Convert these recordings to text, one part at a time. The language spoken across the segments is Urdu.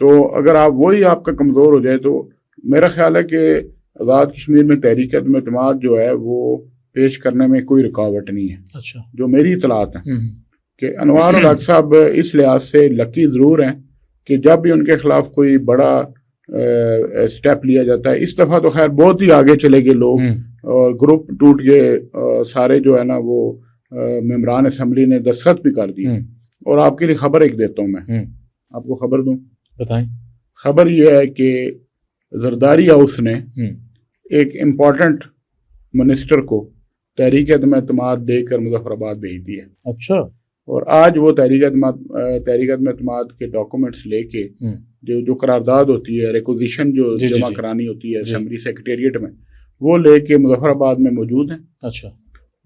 تو اگر آپ وہی آپ کا کمزور ہو جائے تو میرا خیال ہے کہ آزاد کشمیر میں تحریک عدم اعتماد جو ہے وہ پیش کرنے میں کوئی رکاوٹ نہیں ہے. اچھا. جو میری اطلاعات ہیں کہ انوار الحق صاحب اس لحاظ سے لکی ضرور ہیں کہ جب بھی ان کے خلاف کوئی بڑا سٹیپ لیا جاتا ہے, اس دفعہ تو خیر بہت ہی آگے چلے گئے لوگ اور گروپ ٹوٹ گئے, سارے جو ہے نا وہ ممبران اسمبلی نے دستخط بھی کر دی. اور آپ کے لیے خبر ایک دیتا ہوں, میں آپ کو خبر دوں, بتائیں. خبر یہ ہے کہ زرداری ہاؤس نے ایک امپورٹنٹ منسٹر کو تحریک عدم اعتماد دے کر مظفر آباد بھیج دی ہے. اچھا. اور آج وہ تحریک عدم اعتماد کے ڈاکومنٹس لے کے جو قرارداد ہوتی ہے, ریکوزیشن جو جمع کرانی ہوتی ہے اسمبلی سیکریٹریٹ میں, وہ لے کے مظفر آباد میں موجود ہیں. اچھا.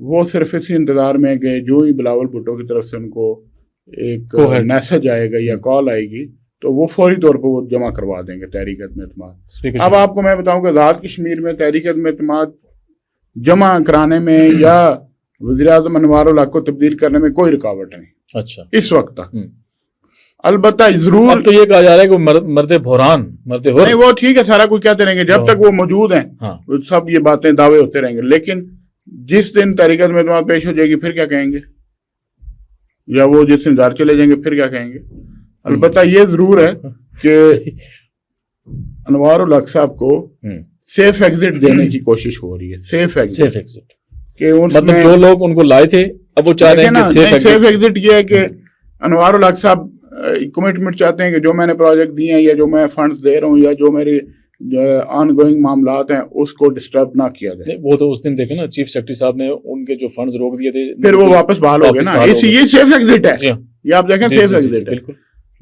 وہ صرف اسی انتظار میں کہ جو ہی بلاول بھٹو کی طرف سے ان کو ایک میسج آئے گا یا کال آئے گی تو وہ فوری طور پہ وہ جمع کروا دیں گے تحریک عدم اعتماد. اب آپ کو میں بتاؤں کہ آزاد کشمیر میں تحریک عدم اعتماد جمع کرانے میں یا وزیر اعظم انوار الحق کو تبدیل کرنے میں کوئی رکاوٹ نہیں. اچھا. اس وقت تک البتہ ضرور اب تو یہ کہا جا رہا ہے کہ مرد بحران نہیں, وہ ٹھیک ہے, سارا کوئی کہتے رہیں گے جب تک وہ موجود ہیں, سب یہ باتیں دعوے ہوتے رہیں گے, لیکن جس دن تحریک عدم اعتماد پیش ہو جائے گی پھر کیا کہیں گے, یا وہ جس دن گھر چلے جائیں گے پھر کیا کہیں گے. البتہ یہ ضرور ہے کہ انوار الحق صاحب کو سیف ایگزٹ دینے کی کوشش ہو رہی ہے. سیف ایگزٹ کہ مطلب جو لوگ ان کو لائے تھے اب وہ چاہ رہے ہیں کہ سیف ایگزٹ یہ ہے کہ انوار الحق صاحب کمٹمنٹ چاہتے ہیں کہ جو میں نے پروجیکٹ دیے ہیں یا جو میں فنڈز دے رہا ہوں یا جو میری آن گوئنگ معاملات ہیں اس کو ڈسٹرب نہ کیا جائے. وہ تو اس دن دیکھیں نا چیف سیکرٹری صاحب نے ان کے جو فنڈز روک دیے تھے پھر وہ واپس بحال ہو گئے نا, یہ سیف ایگزٹ ہے, یہ آپ دیکھیں سیف ایگزٹ ہے.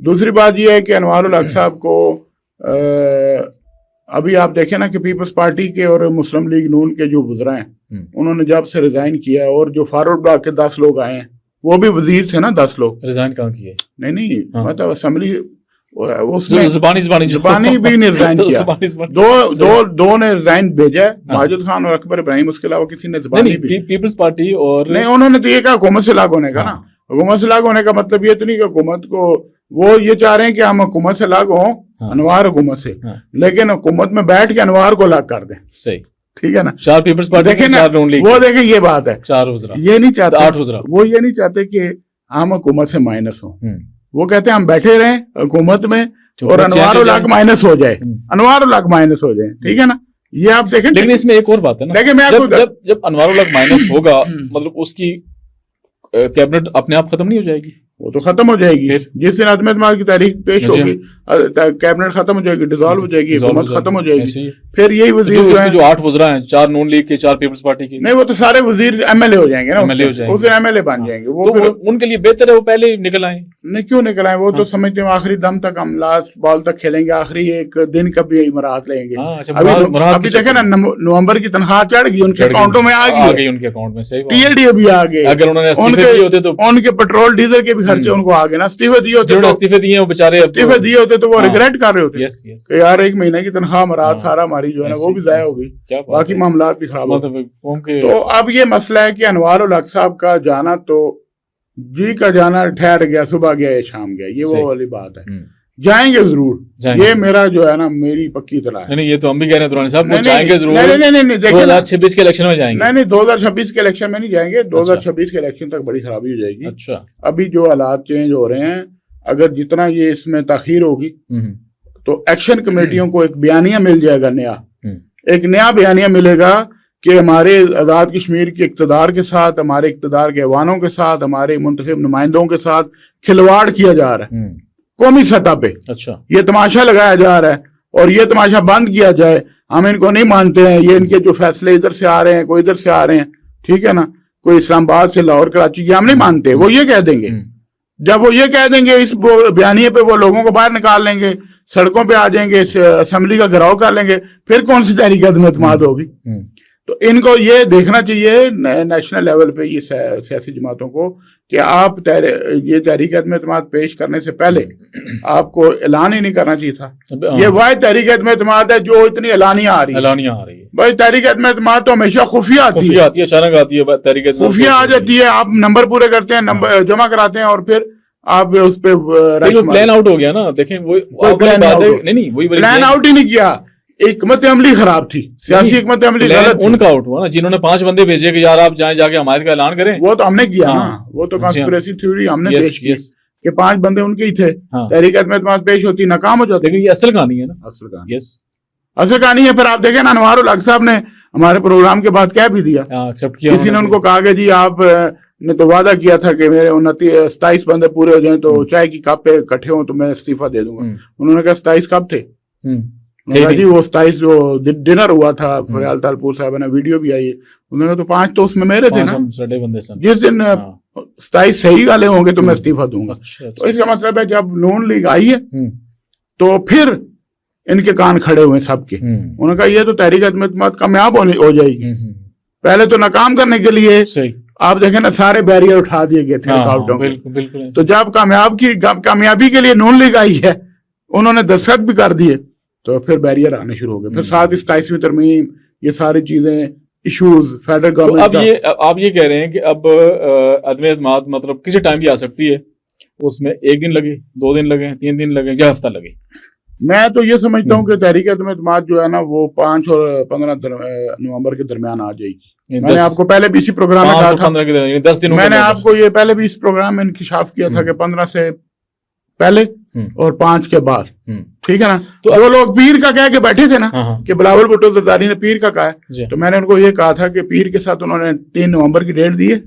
دوسری بات یہ ہے کہ انوار الحق صاحب کو ابھی آپ دیکھیں نا کہ پیپلز پارٹی کے اور مسلم لیگ نون کے جو وزراء ہیں انہوں نے جب سے ریزائن کیا ہے, اور جو فارورڈ بلاک کے 10 لوگ آئے ہیں وہ بھی وزیر تھے نا, 10 لوگ ریزائن کہاں کیے؟ نہیں مطلب اسمبلی زبانی بھی نے ریزائن کیا, دو نے ریزائن بھیجا ہے, ماجد خان اور اکبر ابراہیم, اس کے علاوہ کسی نے زبانی بھی. پیپلز پارٹی اور نہیں, انہوں نے تو یہ کہا حکومت سے الگ ہونے کا نا. حکومت سے الگ ہونے کا مطلب یہ تو نہیں کہ حکومت کو وہ یہ چاہ رہے ہیں کہ ہم حکومت سے الگ ہوں, انوار حکومت سے, لیکن حکومت میں بیٹھ کے انوار کو الگ کر دیں. صحیح, ٹھیک ہے نا. 4 پیپلز پارٹی وہ دیکھیں یہ بات ہے, 4 وزراء یہ نہیں چاہتے, 8 وزراء وہ یہ نہیں چاہتے کہ ہم حکومت سے مائنس ہوں. وہ کہتے ہیں ہم بیٹھے رہیں حکومت میں اور انوار الحق مائنس ہو جائے, انوار الحق مائنس ہو جائے. ٹھیک ہے نا, یہ آپ دیکھیں. لیکن اس میں ایک اور بات ہے نا, جب انوار الحق مائنس ہوگا مطلب اس کی کیبنٹ اپنے آپ ختم نہیں ہو جائے گی؟ وہ تو ختم ہو جائے گی جس دن عدم اعتماد کی تحریک پیش ہوگی, کیبنٹ ختم ہو جائے گی, ڈیزالو ہو جائے گی, حکومت ختم ہو جائے گی. پھر یہی وزیر جو 8 وزراء ہیں, 4 نون لیگ کے, 4 پیپلز پارٹی کے, نہیں وہ تو سارے وزیر ایم ایل اے ہو جائیں گے نا, اس دن ایم ایل اے بن جائیں گے. وہ ان کے لیے بہتر ہے وہ پہلے نکل آئیں. نہیں کیوں نکل آئیں, وہ تو سمجھتے ہیں آخری دم تک ہم لاسٹ بال تک کھیلیں گے, آخری ایک دن کا بھی مراحت لیں گے. ابھی دیکھیں نا نومبر کی تنخواہ چڑھ گئی, ان کے اکاؤنٹوں میں آ گئی, ان کے اکاؤنٹ میں. صحیح, ٹی ایل ڈی بھی آ گئے. اگر انہوں نے استعفے دیے ہوتے تو ان کے پیٹرول ڈیزل کے بھی خرچے ان کو آ گئے نا. استعفے دیے وہ بیچارے استعفے دیے ہوتے تو وہ ریگریٹ کر رہے ہوتے کہ یار ایک مہینے کی تنخواہ مراد سارا ہماری جو ہے نا وہ بھی ضائع ہو گئی, باقی معاملات بھی خراب ہو گئے. تو اب یہ مسئلہ ہے کہ انوار الحق صاحب کا جانا تو جی کا جانا ٹھہر گیا, صبح گیا یا شام گیا, یہ وہ والی بات ہے. جائیں گے ضرور, یہ میرا جو ہے نا میری پکی اطلاع ہے. نہیں یہ تو ہم بھی کہہ رہے ہیں درانی صاحب, جائیں گے ضرور. 2026 کے الیکشن میں جائیں گے. نہیں 2026 کے الیکشن میں نہیں جائیں گے, 2026 کے الیکشن تک بڑی خرابی ہو جائے گی. اچھا, ابھی جو حالات چینج ہو رہے ہیں, اگر جتنا یہ اس میں تاخیر ہوگی تو ایکشن کمیٹیوں کو ایک بیانیہ مل جائے گا, ایک نیا بیانیہ ملے گا کہ ہمارے آزاد کشمیر کے اقتدار کے ساتھ, ہمارے اقتدار کے ایوانوں کے ساتھ, ہمارے منتخب نمائندوں کے ساتھ کھلواڑ کیا جا رہا ہے قومی سطح پہ. اچھا, یہ تماشا لگایا جا رہا ہے اور یہ تماشا بند کیا جائے. ہم ان کو نہیں مانتے ہیں, یہ ان کے جو فیصلے ادھر سے آ رہے ہیں, کوئی ادھر سے آ رہے ہیں, ٹھیک ہے نا, کوئی اسلام آباد سے, لاہور, کراچی, یہ ہم نہیں مانتے. وہ یہ کہہ دیں گے, جب وہ یہ کہہ دیں گے اس بیانیے پہ وہ لوگوں کو باہر نکال لیں گے, سڑکوں پہ آ جائیں گے, اسمبلی کا گھراؤ کر لیں گے, پھر کون سی تحریک عدم اعتماد ہوگی؟ تو ان کو یہ دیکھنا چاہیے نیشنل لیول پہ یہ سیاسی جماعتوں کو کہ آپ یہ تحریک عدم اعتماد پیش کرنے سے پہلے آپ کو اعلان ہی نہیں کرنا چاہیے تھا. یہ واحد تحریک عدم اعتماد ہے جو اتنی اعلانیہ آ رہی ہے. بھائی تحریک عدم اعتماد تو ہمیشہ خفیہ آتی ہے, اچانک آتی ہے, خفیہ آ جاتی ہے. آپ نمبر پورے کرتے ہیں, نمبر جمع کراتے ہیں اور پھر آپ اس پہ پلان آؤٹ ہو گیا نا. دیکھیں وہ نہیں وہی پلان آؤٹ ہی نہیں کیا, حکمت عملی خراب تھی, سیاسی حکمت عملی غلط ان کا آؤٹ ہوا نا, جنہوں نے 5 بندے بھیجے کہ یار آپ جائیں جا کے حمایت کا اعلان کریں. وہ تو ہم نے کیا نا, وہ تو کانسپریسی تھیوری ہم نے پیش کی کہ 5 بندے ان کے ہی تھے, تحریک عدم اعتماد پیش ہوتی, ناکام ہو جاتی. لیکن یہ اصل کہانی ہے نا, اصل کہانی ہے. پھر آپ دیکھیں نا, انوار الحق صاحب نے ہمارے پروگرام کے بعد کہہ بھی دیا, کسی نے ان کو کہا کہ جی آپ نے تو وعدہ کیا تھا کہ میرے 27 بندے پورے ہو جائیں تو چائے کی کپ پہ اکٹھے ہوں تو میں استعفیٰ دے دوں گا. انہوں نے کہا 27 کب تھے؟ جی وہ 27 جو ڈنر ہوا تھا فریال تالپور صاحب نے, ویڈیو بھی آئی, انہوں نے تو 5 تو اس میں میرے تھے نا. جس دن 27 صحیح والے ہوں گے تو میں استعفیٰ دوں گا. تو اس کا مطلب ہے جب نون لیگ آئی ہے تو پھر ان کے کان کھڑے ہوئے سب کے. انہوں نے کہا یہ تو تحریک عدم اعتماد کامیاب ہو جائے گی. پہلے تو ناکام کرنے کے لیے آپ دیکھیں نا سارے بیریئر اٹھا دیے گئے تھے رکاوٹوں کے. تو جب کامیابی کے لیے نون لیگ آئی ہے, انہوں نے دستخط بھی کر دیے, تو پھر بیریئر آنے شروع ہو گئے. پھر ساتھ 27ویں ترمیم, یہ ساری چیزیں ایشوز فیڈرل گورنمنٹ. اب آپ یہ کہہ رہے ہیں کہ اب عدم اعتماد مطلب کسی ٹائم بھی آ سکتی ہے, اس میں 1 دن لگے, 2 دن لگے, 3 دن لگے یا ہفتہ لگے. میں تو یہ سمجھتا ہوں کہ تحریک عدم اعتماد جو ہے نا وہ 5 اور 15 نومبر کے درمیان آ جائے گی. میں نے آپ کو پہلے بھی اسی پروگرام میں کہا تھا, 10 دنوں میں نے آپ کو یہ پہلے بھی اس پروگرام میں انکشاف کیا تھا کہ 15 سے پہلے اور 5 کے بعد, ٹھیک ہے نا. تو وہ لوگ پیر کا کہہ کے بیٹھے تھے نا کہ بلاول بھٹو زرداری نے پیر کا کہا ہے, تو میں نے ان کو یہ کہا تھا کہ پیر کے ساتھ انہوں نے 3 نومبر کی ڈیٹ دی ہے.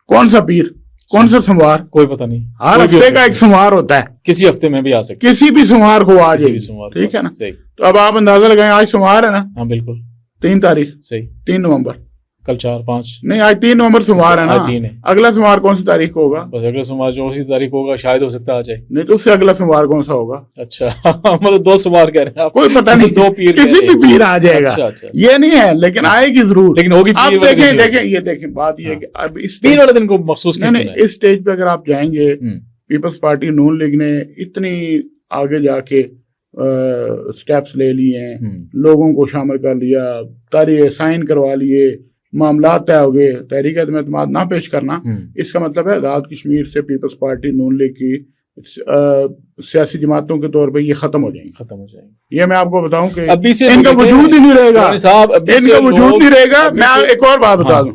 کون سا پیر, کون سا سموار, کوئی پتہ نہیں. ہر ہفتے کا ایک سموار ہوتا ہے, کسی ہفتے میں بھی آ سکتا, کسی بھی سموار کو آ جائے, ٹھیک ہے نا. تو اب آپ اندازہ لگائیں, آج سموار ہے نا. ہاں بالکل, 3 تاریخ, صحیح, 3 نومبر, کل 4 5 نہیں آج 3 نومبر سموار ہے نا. اگلا سموار کون سی تاریخ کو ہوگا؟ بس اگلا سموار جو اسی تاریخ ہوگا, شاید ہو سکتا ہے آ جائے. نہیں تو اس سے اگلا سموار کون سا ہوگا؟ اچھا مطلب 2 سموار کہہ رہے ہیں آپ, کوئی پتہ نہیں, 2 پیر, کسی بھی پیر آ جائے گا, یہ نہیں ہے, لیکن آئے گی ضرور. لیکن ہوگی دیکھیں یہ دیکھیں, بات یہ ہے کہ اب اس پیر والے دن کو مخصوص نہیں, اس اسٹیج پہ اگر آپ جائیں گے, پیپلز پارٹی نون لیگ نے اتنی آگے جا کے سٹیپس لے لیے ہیں, لوگوں کو شامل کر لیا, تاریخ سائن کروا لیے, معاملات طے ہو گئے, تحریک عدم اعتماد نہ پیش کرنا, اس کا مطلب ہے آزاد کشمیر سے پیپلز پارٹی نون لیگ کی سیاسی جماعتوں کے طور پہ یہ ختم ہو جائیں گے. یہ میں آپ کو بتاؤں کہ ان کا وجود ہی نہیں رہے گا, ان کا وجود نہیں رہے گا. میں ایک اور بات بتا دوں,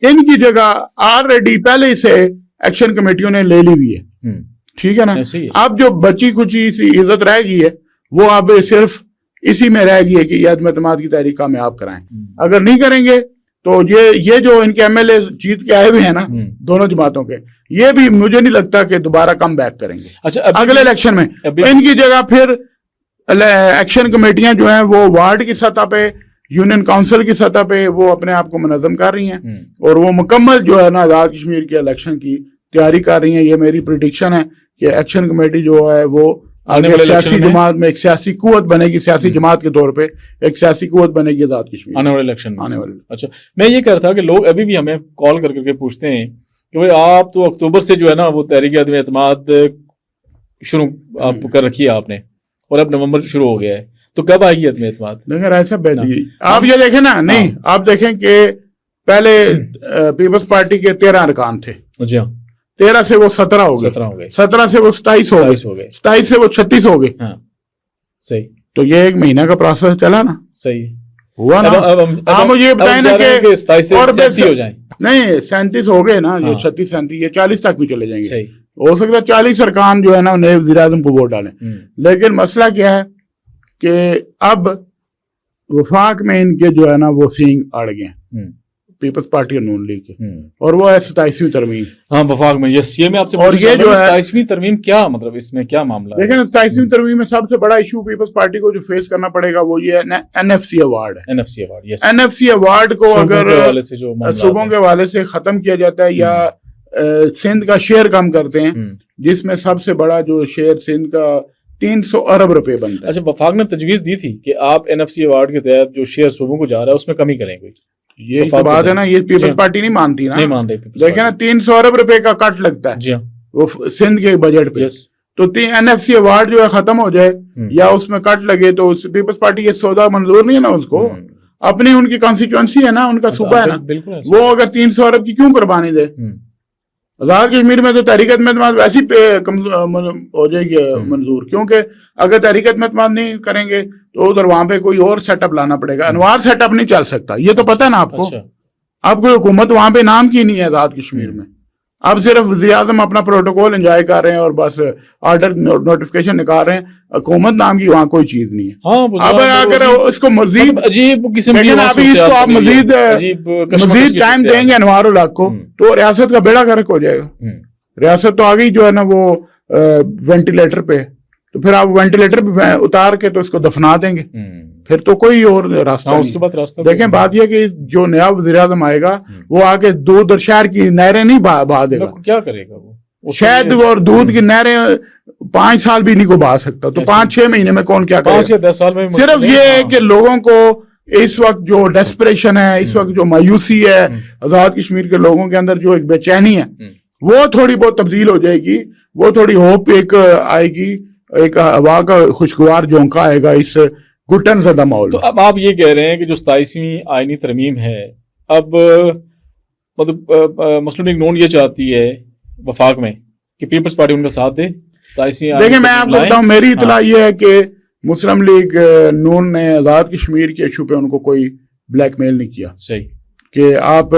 ان کی جگہ آلریڈی پہلے سے ایکشن کمیٹیوں نے لے لی ہوئی ہے, ٹھیک ہے نا. اب جو بچی کچی سی عزت رہ گئی ہے وہ اب صرف اسی میں رہ گئی ہے کہ یہ عدم اعتماد کی تحریک کامیاب کرائیں. اگر نہیں کریں گے تو یہ جو ان کے ایم ایل اے جیت کے آئے ہوئے ہیں نا دونوں جماعتوں کے, یہ بھی مجھے نہیں لگتا کہ دوبارہ کم بیک کریں گے. اچھا اگلے الیکشن میں ان کی جگہ پھر ایکشن کمیٹیاں جو ہیں وہ وارڈ کی سطح پہ, یونین کاؤنسل کی سطح پہ وہ اپنے آپ کو منظم کر رہی ہیں, اور وہ مکمل جو ہے نا آزاد کشمیر کے الیکشن کی تیاری کر رہی ہیں. یہ میری پریڈکشن ہے کہ ایکشن کمیٹی جو ہے وہ آگے سیاسی جماعت میں ایک سیاسی قوت بنے گی, سیاسی جماعت کے طور پہ ایک سیاسی قوت بنے گی آزاد کشمیر آنے والے الیکشن میں. اچھا میں یہ کہہ رہا تھا کہ لوگ ابھی بھی ہمیں کال کر کے پوچھتے ہیں کہ بھائی آپ تو اکتوبر سے جو ہے نا وہ تحریک عدم اعتماد شروع آپ کر رخی ہے آپ نے, اور اب نومبر شروع ہو گیا ہے, تو کب آئے گی عدم اعتماد؟ لیکن ایسا بیٹھی آپ یہ دیکھیں نا, نہیں آپ دیکھیں کہ پہلے پیپلز پارٹی کے 13 ارکان تھے. جی ہاں, 13 سے وہ 17 ہو گئے, 17 سے وہ 27 ہو گئے, 27 سے وہ 36 ہو گئے. صحیح, تو یہ 1 مہینہ کا پروسیس چلا نا, صحیح ہوا نا. آپ مجھے یہ بتائیں نا کہ 37 ہو جائیں, نہیں 37 ہو گئے نا, یہ 36 37 یہ 40 تک بھی چلے جائیں گے. ہو سکتا ہے 40 ارکان جو ہے نا نئے وزیر اعظم کو ووٹ ڈالیں. لیکن مسئلہ کیا ہے کہ اب وفاق میں ان کے جو ہے نا وہ سینگ اڑ گئے ہیں پیپلز پارٹی اور نون لیگ کے, اور وہ ہے 27ویں ترمیم. ہاں وفاق میں, یس یہ میں آپ سے اور یہ جو ہے 27ویں ترمیم کیا مطلب, اس میں کیا معاملہ ہے؟ لیکن 27ویں ترمیم میں سب سے بڑا ایشو پیپلز پارٹی کو جو فیس کرنا پڑے گا وہ یہ ہے NFC ایوارڈ ہے. NFC ایوارڈ کو اگر صوبوں کے حوالے سے ختم کیا جاتا ہے یا سندھ کا شیئر کم کرتے ہیں, جس میں سب سے بڑا جو شیئر سندھ کا 300 ارب روپے بنتا ہے. اچھا وفاق نے تجویز دی تھی کہ آپ NFC ایوارڈ کے تحت جو شیئر صوبوں کو جا رہا ہے اس میں کمی کریں گے. یہ بات ہے نا, یہ پیپلز پارٹی نہیں مانتی نا, دیکھیں نا 300 ارب روپے کا کٹ لگتا ہے وہ سندھ کے بجٹ پہ. تو NFC ایوارڈ جو ہے ختم ہو جائے یا اس میں کٹ لگے تو پیپلز پارٹی یہ سودا منظور نہیں ہے نا اس کو. اپنی ان کی کانسٹیچوئنسی ہے نا, ان کا صوبہ ہے نا, وہ اگر 300 ارب کی کیوں قربانی دے؟ آزاد کشمیر میں تو تحریک اعتماد ویسے ہی ہو جائے گی منظور، کیونکہ اگر تحریک اعتماد نہیں کریں گے تو ادھر وہاں پہ کوئی اور سیٹ اپ لانا پڑے گا. انوار سیٹ اپ نہیں چل سکتا، یہ تو پتہ ہے نا آپ کو. اب کوئی حکومت وہاں پہ نام کی نہیں ہے آزاد کشمیر میں. اب صرف وزیر اعظم اپنا پروٹوکول انجوائے کر رہے ہیں اور بس آرڈر نوٹیفکیشن نکال رہے ہیں. حکومت نام کی وہاں کوئی چیز نہیں ہے. اب اگر اس کو مزید عجیب قسم کی ابھی اس کو آپ مزید ٹائم دیں گے انوار الحق کو تو ریاست کا بیڑا غرق ہو جائے گا. ریاست تو آگئی جو ہے نا وہ وینٹیلیٹر پہ، تو پھر آپ وینٹیلیٹر پہ اتار کے تو اس کو دفنا دیں گے، پھر تو کوئی اور راستہ نہیں. دیکھیں بات یہ کہ جو نیا وزیر اعظم آئے گا وہ آ کے دودھ اور شہر کی نہریں نہیں بہا دے گا. کیا کرے گا وہ؟ شہد اور دودھ کی نہریں 5 سال بھی نہیں کو بہا سکتا، تو 5-6 مہینے میں کون کیا کرے گا؟ 10 سال میں صرف یہ ہے کہ لوگوں کو اس وقت جو ڈیسپریشن ہے، اس وقت جو مایوسی ہے آزاد کشمیر کے لوگوں کے اندر، جو ایک بے چینی ہے، وہ تھوڑی بہت تبدیل ہو جائے گی. وہ تھوڑی ہوپ ایک آئے گی، ایک ہوا کا خوشگوار جھونکا آئے گا اس گھٹن زدہ ماحول. تو اب آپ یہ کہہ رہے ہیں کہ جو 27ویں آئینی ترمیم ہے، اب مطلب مسلم لیگ نون یہ چاہتی ہے وفاق میں کہ پیپلز پارٹی ان کا ساتھ دے 27ویں. دیکھیں میں آپ کو بتاؤں، میری اطلاع یہ ہے کہ مسلم لیگ نون نے آزاد کشمیر کے ایشو پہ ان کو کوئی بلیک میل نہیں کیا. صحیح کہ آپ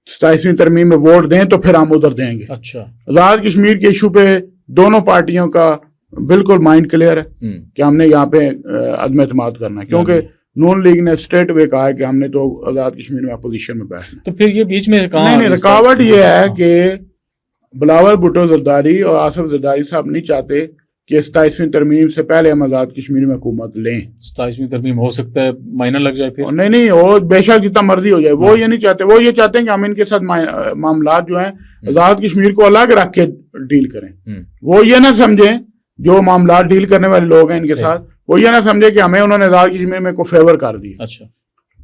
27ویں ترمیم میں ووٹ دیں تو پھر ہم ادھر دیں گے. اچھا، آزاد کشمیر کے ایشو پہ دونوں پارٹیوں کا بالکل مائنڈ کلیئر ہے کہ ہم نے یہاں پہ عدم اعتماد کرنا ہے، کیونکہ نون لیگ نے اسٹریٹ وے کہا ہے کہ ہم نے تو آزاد کشمیر میں اپوزیشن میں بیٹھنا. تو پھر یہ بیچ میں نہیں، رکاوٹ یہ ہے کہ بلاول بھٹو زرداری اور آصف زرداری صاحب نہیں چاہتے کہ 27ویں ترمیم سے پہلے ہم آزاد کشمیر میں حکومت لیں. 27ویں ترمیم ہو سکتا ہے مائنر لگ جائے پھر. نہیں وہ بے شک جتنا مرضی ہو جائے، وہ یہ نہیں چاہتے. وہ یہ چاہتے ہیں کہ ہم ان کے ساتھ معاملات جو ہیں آزاد کشمیر کو الگ رکھ کے ڈیل کریں. وہ یہ نہ سمجھیں، جو معاملات ڈیل کرنے والے لوگ ہیں ان کے ساتھ، وہ یہ نہ سمجھے کہ ہمیں انہوں نے آزاد کشمیر میں کوئی فیور کر دیا. اچھا،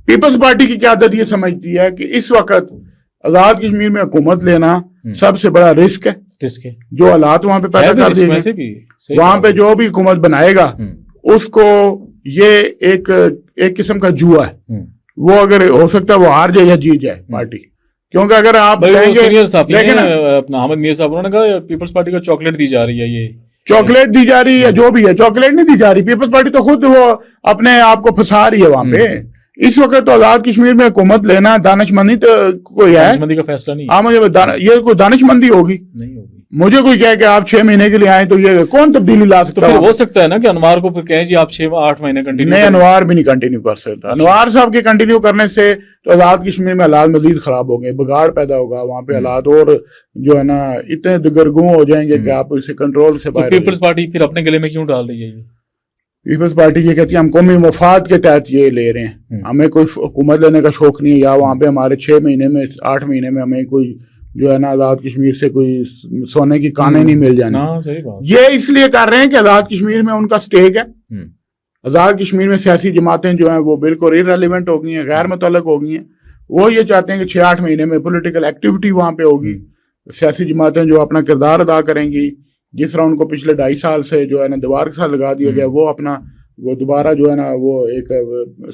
پیپلز پارٹی کی قیادت یہ سمجھتی ہے کہ اس وقت آزاد کشمیر میں حکومت لینا سب سے بڑا رسک ہے. جو حالات وہاں پہ پیدا کر دیے گئے، وہاں پہ جو بھی حکومت بنائے گا اس کو یہ ایک قسم کا جوا ہے. وہ اگر ہو سکتا ہے وہ ہار جائے یا جیت جائے پارٹی. کیونکہ اگر آپ اپنا احمد میاں صاحب انہوں نے کہا پیپلز پارٹی کو چاکلیٹ دی جا رہی ہے، یہ چاکلیٹ دی جا رہی ہے، جو بھی ہے چاکلیٹ نہیں دی جا رہی. پیپلز پارٹی تو خود وہ اپنے آپ کو پھنسا رہی ہے وہاں پہ. اس وقت تو آزاد کشمیر میں حکومت لینا دانش مندی تو کوئی ہے، دانش مندی کا فیصلہ نہیں. یہ کوئی دانش مندی ہوگی؟ نہیں ہوگی. مجھے کوئی کہے کہ آپ 6 مہینے کے لیے آئیں تو یہ کون تبدیلی لا سکتا ہے؟ تو ہو سکتا ہے نا کہ انوار کو پھر کہیں جی آپ 6-8 مہینے کنٹینیو. نہیں، انوار بھی نہیں کنٹینیو کر سکتا. انوار صاحب کے کنٹینیو کرنے سے تو آزاد کشمیر میں حالات مزید خراب ہو گئے، بگاڑ پیدا ہوگا وہاں پہ. حالات اور جو ہے نا اتنے دگرگوں ہو جائیں گے کہ آپ اسے کنٹرول سے باہر. پیپلز پارٹی پھر اپنے گلے میں کیوں ڈال رہی ہے؟ یہ پیپلز پارٹی یہ کہتی ہے ہم قومی مفاد کے تحت یہ لے رہے ہیں، ہمیں کوئی حکومت لینے کا شوق نہیں ہے، یا وہاں پہ ہمارے 6 مہینے میں 8 مہینے میں ہمیں کوئی جو ہے نا آزاد کشمیر سے کوئی سونے کی کانیں نہیں مل جانے. یہ اس لیے کر رہے ہیں کہ آزاد کشمیر میں ان کا سٹیک ہے. آزاد کشمیر میں سیاسی جماعتیں جو ہیں وہ بالکل ارریلیونٹ ہو گئی ہیں، غیر متعلق ہو گئی ہیں. وہ یہ چاہتے ہیں کہ 6-8 مہینے میں پولیٹیکل ایکٹیویٹی وہاں پہ ہوگی، سیاسی جماعتیں جو اپنا کردار ادا کریں گی، جس طرح ان کو پچھلے 2.5 سال سے جو ہے نا دیوار کے ساتھ لگا دیا گیا، وہ اپنا وہ دوبارہ جو ہے نا وہ ایک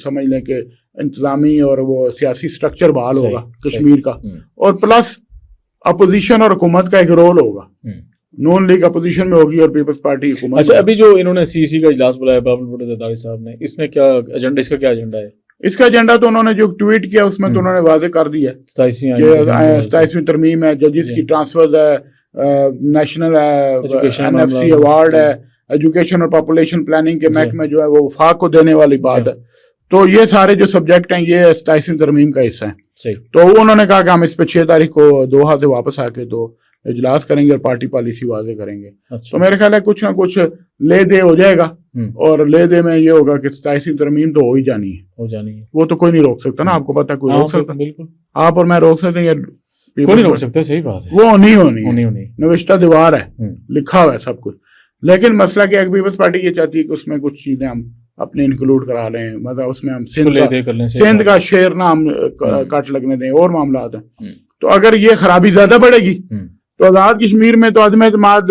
سمجھ لیں کہ انتظامی اور وہ سیاسی سٹرکچر بحال ہوگا کشمیر کا. اور پلس اپوزیشن اور حکومت کا ایک رول ہوگا. نون لیگ اپوزیشن میں ہوگی اور پیپلز پارٹی حکومت. اچھا، ابھی جو انہوں نے CEC کا اجلاس بلایا بلاول بھٹو زرداری صاحب نے، اس میں کیا ایجنڈا، اس کا کیا ایجنڈا ہے؟ اس کا ایجنڈا تو انہوں نے جو ٹویٹ کیا اس میں تو انہوں نے واضح کر دیا ہے 27ویں ترمیم ہے، ججز کی ٹرانسفر ہے، نیشنل NFC ایوارڈ ہے، ایجوکیشن اور پاپولیشن پلاننگ کے محکمے جو ہے وہ وفاق کو دینے والی بات ہے. تو یہ سارے جو سبجیکٹ ہیں یہ 27ویں ترمیم کا حصہ ہیں. تو انہوں نے کہا کہ ہم اس پہ 6 تاریخ کو دوحہ سے واپس آ کے تو اجلاس کریں گے اور پارٹی پالیسی واضح کریں گے. تو میرے خیال ہے کچھ نہ کچھ لے دے ہو جائے گا، اور لے دے میں یہ ہوگا کہ 27ویں ترمیم تو ہو ہی جانی ہے. وہ تو کوئی نہیں روک سکتا نا، آپ کو پتا کوئی روک سکتا؟ بالکل آپ اور میں روک سکتے ہیں، کوئی نہیں روک سکتا. صحیح بات ہے، وہ نہیں ہونی، نوشتہ دیوار ہے، لکھا ہوا ہے سب کچھ. لیکن مسئلہ کیا ہے، پیپلز پارٹی یہ چاہتی ہے کہ اس میں کچھ چیزیں ہم اپنے انکلوڈ کرا لیں، مطلب اس میں ہم سندھ کا شعر نہ ہم کٹ لگنے دیں، اور معاملات ہیں. تو اگر یہ خرابی زیادہ بڑھے گی تو آزاد کشمیر میں تو عدم اعتماد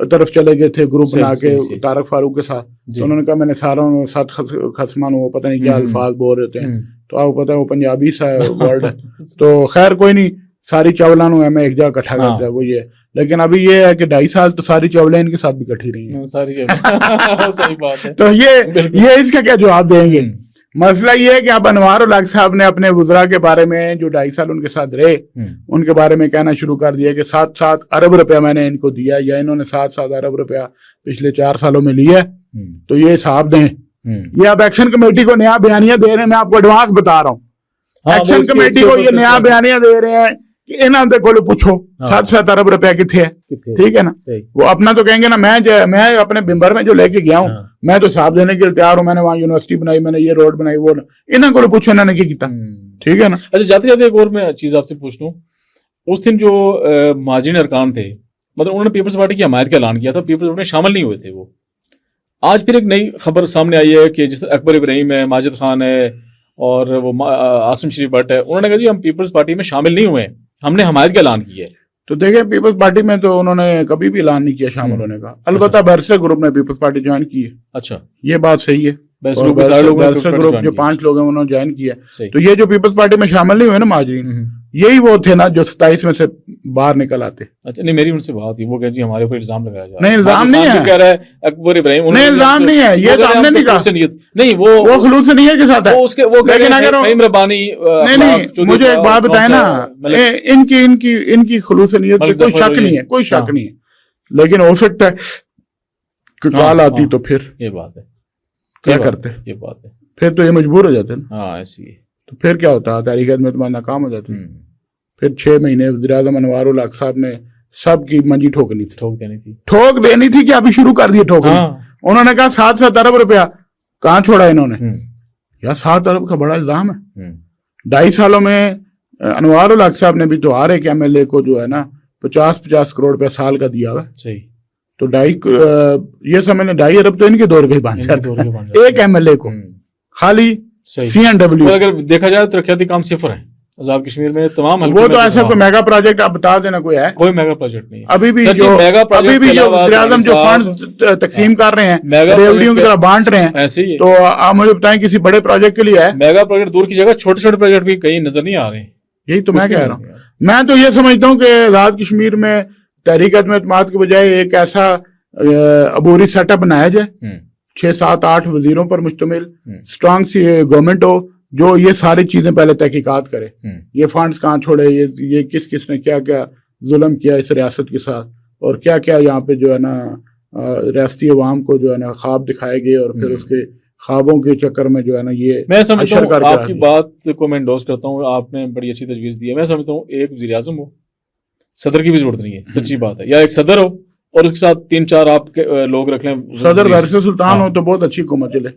طرف چلے گئے تھے گروپ بنا کے صحیح۔ طارق فاروق کے ساتھ، تو انہوں نے کہا میں نے ساروں ساتھ خصمان وہ پتہ نہیں کیا الفاظ بول رہے ہوتے ہیں، تو آپ کو پتہ ہے وہ پنجابی سا ورڈ ہے، تو خیر کوئی نہیں، ساری چاولانوں میں ایک جگہ اکٹھا کرتا ہے وہ یہ، لیکن ابھی یہ ہے کہ 2.5 سال تو ساری چاولیں ان کے ساتھ بھی کٹھی رہی ہیں، صحیح بات ہے، تو یہ اس کا کیا جواب دیں گے؟ مسئلہ یہ ہے کہ اب انوار الحق صاحب نے اپنے وزراء کے بارے میں جو 2.5 سال ان کے ساتھ رہے ان کے بارے میں کہنا شروع کر دیا کہ 7 ارب روپیہ میں نے ان کو دیا، یا انہوں نے 7 ارب روپیہ پچھلے 4 سالوں میں لیا، تو یہ حساب دیں۔ یہ اب ایکشن کمیٹی کو نیا بیانیہ دے رہے ہیں، میں آپ کو ایڈوانس بتا رہا ہوں، ایکشن کمیٹی کو یہ نیا بیانیہ دے رہے ہیں کہ انہوں نے کو پوچھو 7 ارب روپیہ کتنے ہے، ٹھیک ہے نا؟ وہ اپنا تو کہیں گے نا میں اپنے بمبر میں جو لے کے گیا ہوں میں تو حساب دینے کے لیے تیار ہوں، میں نے وہاں یونیورسٹی بنائی، میں نے یہ روڈ بنائی، وہ انہوں کو پوچھو انہوں نے کیا، ٹھیک ہے نا؟ اچھا جاتے جاتے ایک اور میں چیز آپ سے پوچھ لوں، اس دن جو مہاجرین ارکان تھے، مطلب انہوں نے پیپلز پارٹی کی حمایت کا اعلان کیا تھا، پیپلز پارٹی میں شامل نہیں ہوئے تھے، وہ آج پھر ایک نئی خبر سامنے آئی ہے کہ جس اکبر ابراہیم ہے، ماجد خان ہے اور وہ عاصم شریف بٹ ہے، انہوں نے کہا جی ہم پیپلز پارٹی میں شامل نہیں ہوئے، ہم نے حمایت کا اعلان کیا ہے۔ تو دیکھیں پیپلز پارٹی میں تو انہوں نے کبھی بھی اعلان نہیں کیا شامل ہونے کا، البتہ برسے گروپ نے پیپلز پارٹی جوائن کی ہے، اچھا یہ بات صحیح ہے، برسے گروپ جو 5 لوگ ہیں انہوں نے جوائن کیا، تو یہ جو پیپلز پارٹی میں شامل نہیں ہوئے نا مہاجرین، یہی وہ تھے نا جو 27 میں سے باہر نکل آتے۔ اچھا نہیں، میری ان سے بات ہوئی، وہ کہ جی ہمارے اوپر الزام لگایا جا رہا ہے، نہیں الزام نہیں ہے، کہہ رہا ہے اکبر ابراہیم، نہیں الزام نہیں ہے، یہ تو ہم نے نہیں کہا، نہیں وہ خلوص نیت کے ساتھ ہے، لیکن اگر نہیں مجھے ایک بات بتائیں نا، ان کی خلوص نیت پہ کوئی شک نہیں ہے، کوئی شک نہیں ہے، لیکن ہو سکتا ہے کہ کال آتی تو پھر یہ بات ہے، کیا کرتے، یہ بات ہے، پھر تو یہ مجبور ہو جاتے نا، ہاں ایسی ہے، تو پھر کیا ہوتا ہے، تحریک میں تمہارا ناکام ہو جاتی، پھر 6 مہینے وزیراعظم انوار الحق صاحب نے سب کی منجی ٹھوکنی تھی، ٹھوک دینی تھی کہ ابھی شروع کر دیے ٹھوکنا، انہوں نے کہا 7 ارب روپیہ کہاں چھوڑا انہوں نے، یا 7 ارب کا بڑا الزام ہے، 2.5 سالوں میں انوار الحق صاحب نے بھی تو ہر ایک MLA کو جو ہے نا 50 کروڑ روپیہ سال کا دیا ہوا، صحیح، تو یہ سمجھ لیں 2.5 ارب تو ان کے دور کے ہی بن جاتے ہیں ایک MLA کو، خالی CNW۔ اگر دیکھا جائے ترقیاتی کام صفر ہیں آزاد کشمیر میں، تمام وہ تو ایسا کوئی میگا پروجیکٹ آپ بتا دینا کوئی ہے، کوئی میگا پروجیکٹ نہیں ہے ابھی بھی جو وزیر اعظم جو فنڈز تقسیم کر رہے ہیں ریوڈیوں کی طرح بانٹ رہے ہیں، ایسے ہی، تو آپ مجھے بتائیں کسی بڑے پروجیکٹ کے لیے ہے؟ میگا پروجیکٹ دور کی جگہ چھوٹے چھوٹے پروجیکٹ بھی کہیں نظر نہیں آ رہے ہیں، یہی تو میں کہہ رہا ہوں، میں تو یہ سمجھتا ہوں کہ آزاد کشمیر میں تحریک عدم اعتماد کے بجائے ایک ایسا عبوری سیٹ اپ بنایا جائے 6 7 8 وزیروں پر مشتمل اسٹرانگ سی گورنمنٹ ہو جو یہ ساری چیزیں پہلے تحقیقات کرے، یہ فنڈز کہاں چھوڑے، یہ کس نے کیا کیا ظلم کیا اس ریاست کے ساتھ، اور کیا کیا یہاں پہ جو ہے نا ریاستی عوام کو جو ہے نا خواب دکھائے گئے، اور پھر اس کے خوابوں کے چکر میں جو ہے نا یہ میں سمجھتا ہوں آپ کی بات کو میں انڈورس کرتا ہوں، آپ نے بڑی اچھی تجویز دی ہے، میں سمجھتا ہوں ایک وزیر اعظم ہو، صدر کی بھی ضرورت نہیں ہے، سچی بات ہے، یا ایک صدر ہو اور اس کے ساتھ 3 4 آپ کے لوگ رکھ لیں، صدر ویسے سلطان ہو تو بہت اچھی حکومت چلے،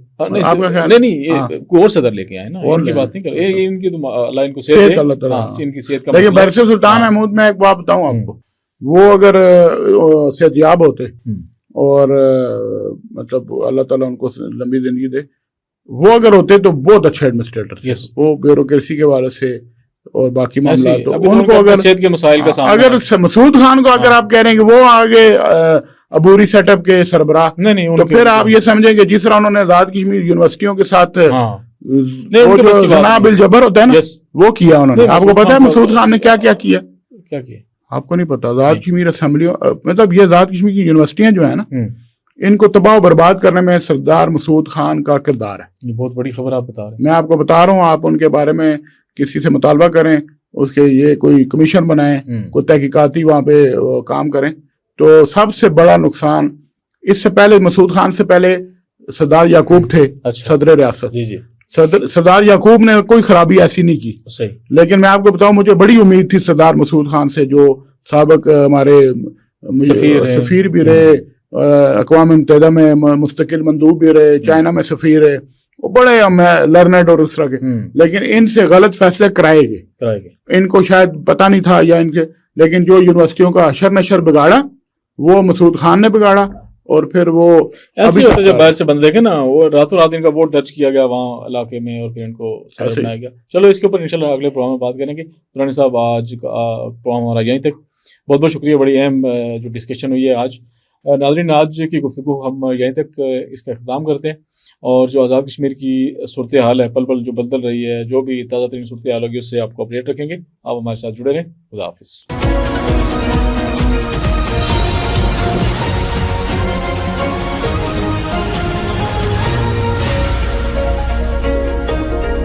نہیں کوئی اور صدر لے کے آئے نا، ان کی بات نہیں کر ان کی تو اللہ ان کو صحت اللہ تعالیٰ، ان کی صحت کا، لیکن برسے سلطان محمود میں ایک بات بتاؤں آپ کو، وہ اگر صحت یاب ہوتے اور مطلب اللہ تعالیٰ ان کو لمبی زندگی دے، وہ اگر ہوتے تو بہت اچھے ایڈمنسٹریٹر تھے، وہ بیوروکریسی کے بارے سے اور باقی معاملات، تو ان کو اگر صحت کے مسائل کا سامنا، اگر مسعود خان کو اگر آپ کہہ رہے ہیں کہ وہ آگے عبوری سیٹ اپ کے سربراہ، تو پھر آپ یہ سمجھیں کہ جس طرح انہوں نے آزاد کشمیر یونیورسٹیوں کے ساتھ جناب الجبر ہوتا ہے نا وہ کیا انہوں نے، آپ کو پتا ہے مسعود خان نے کیا کیا، آپ کو نہیں پتا؟ آزاد کشمیر اسمبلیوں، مطلب یہ آزاد کشمیر کی یونیورسٹیاں جو ہیں نا ان کو تباہ و برباد کرنے میں سردار مسعود خان کا کردار ہے، بہت بڑی خبر آپ بتا رہے ہیں، میں آپ کو بتا رہا ہوں، آپ ان کے بارے میں کسی سے مطالبہ کریں، اس کے یہ کوئی کمیشن بنائیں، کوئی تحقیقاتی وہاں پہ کام کریں، تو سب سے بڑا نقصان اس سے پہلے مسعود خان سے پہلے سردار یعقوب تھے صدر ریاست، سردار یعقوب نے کوئی خرابی ایسی نہیں کی، لیکن میں آپ کو بتاؤں مجھے بڑی امید تھی سردار مسعود خان سے، جو سابق ہمارے سفیر بھی رہے، اقوام متحدہ میں مستقل مندوب بھی رہے، چائنا میں سفیر ہے، وہ بڑے لرنڈ اور اس طرح کے، لیکن ان سے غلط فیصلے کرائے گئے، ان کو شاید پتہ نہیں تھا یا ان کے، لیکن جو یونیورسٹیوں کا اشر نشر بگاڑا وہ مسعود خان نے بگاڑا، اور پھر وہ ایسے ہوتا ہے جب باہر سے بندے کے نا وہ راتوں رات ان کا ووٹ درج کیا گیا وہاں علاقے میں اور پھر ان کو صدر بنایا گیا۔ چلو اس کے اوپر انشاءاللہ اگلے پروگرام میں بات کریں گے۔ درانی صاحب آج کا پروگرام ہمارا یہیں تک، بہت بہت شکریہ، بڑی اہم جو ڈسکشن ہوئی ہے آج، ناظرین آج کی گفتگو ہم یہیں تک اس کا اختتام کرتے ہیں، اور جو آزاد کشمیر کی صورتحال ہے پل پل جو بدل رہی ہے، جو بھی تازہ ترین صورتحال ہوگی اس سے آپ کو اپڈیٹ رکھیں گے. آپ ہمارے ساتھ جڑے رہیں. خدا حافظ.